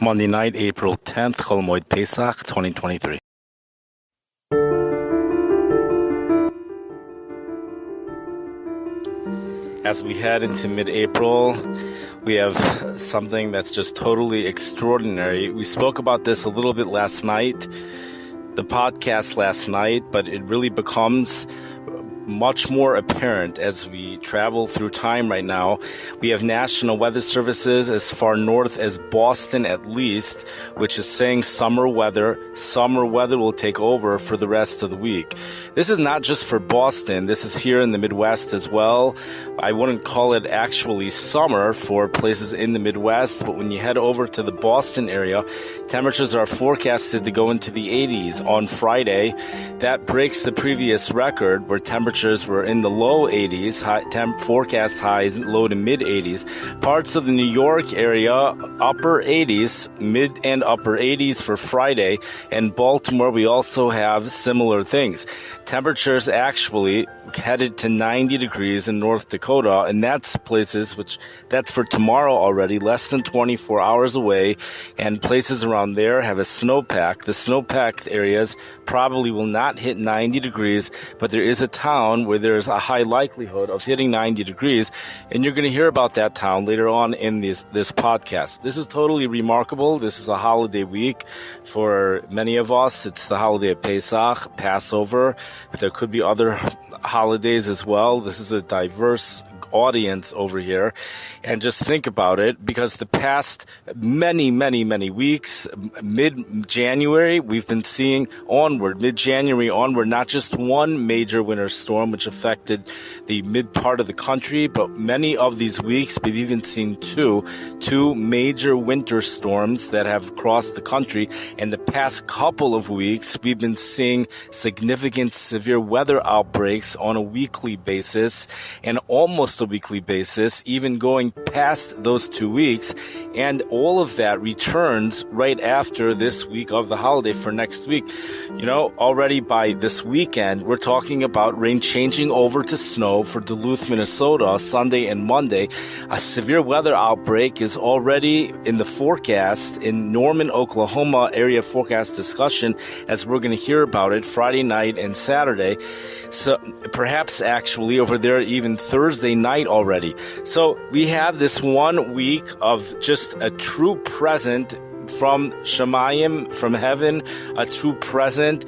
Monday night, April 10th, Chol, moed, pesach, 2023. As we head into mid-April, we have something that's just totally extraordinary. We spoke about this a little bit last night, the podcast last night, but it really becomes much more apparent as we travel through time right now. We have National Weather Services as far north as Boston at least, which is saying summer weather. Summer weather will take over for the rest of the week. This is not just for Boston. This is here in the Midwest as well. I wouldn't call it actually summer for places in the Midwest, but when you head over to the Boston area, temperatures are forecasted to go into the 80s on Friday. That breaks the previous record where temperatures were in the low 80s, forecast highs low to mid 80s. Parts of the New York area, upper 80s, mid and upper 80s for Friday. And Baltimore, we also have similar things. Temperatures actually headed to 90 degrees in North Dakota, and that's for tomorrow already, less than 24 hours away, and places around there have a snowpack. The snowpacked areas probably will not hit 90 degrees, but there is a town where there's a high likelihood of hitting 90 degrees, and you're going to hear about that town later on in this podcast. This is totally remarkable. This is a holiday week for many of us. It's the holiday of Pesach, Passover, but there could be other holidays as well. This is a diverse audience over here, and just think about it, because the past many weeks, mid-January, we've been seeing mid-January onward, not just one major winter storm which affected the mid part of the country, but many of these weeks we've even seen two major winter storms that have crossed the country. In the past couple of weeks, we've been seeing significant severe weather outbreaks on a weekly basis, and almost a weekly basis, even going past those 2 weeks, and all of that returns right after this week of the holiday for next week. Already by this weekend, we're talking about rain changing over to snow for Duluth, Minnesota, Sunday and Monday. A severe weather outbreak is already in the forecast in Norman, Oklahoma area forecast discussion, as we're going to hear about it Friday night and Saturday. So perhaps actually over there even Thursday night already. So we have this 1 week of just a true present from Shemayim, from heaven. A true present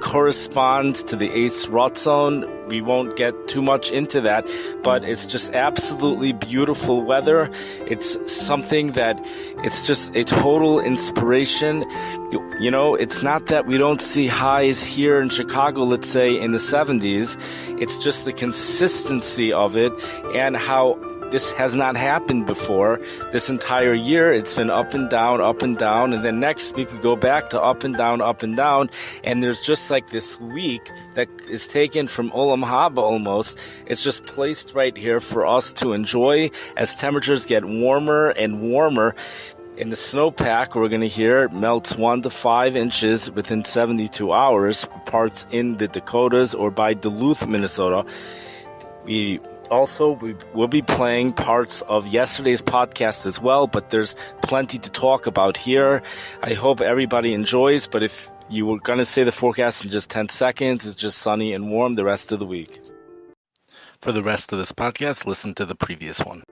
corresponds to the Eis Ratzon. We won't get too much into that, but it's just absolutely beautiful weather. It's something that it's just a total inspiration. It's not that we don't see highs here in Chicago, let's say in the 70s. It's just the consistency of it, and how this has not happened before. This entire year, it's been up and down, and then next week we go back to up and down, and there's just like this week that is taken from Olam Haba almost. It's just placed right here for us to enjoy as temperatures get warmer and warmer. In the snowpack, we're going to hear, melts 1 to 5 inches within 72 hours, parts in the Dakotas or by Duluth, Minnesota. We will be playing parts of yesterday's podcast as well, but there's plenty to talk about here. I hope everybody enjoys, but if you were going to say the forecast in just 10 seconds, it's just sunny and warm the rest of the week. For the rest of this podcast, listen to the previous one.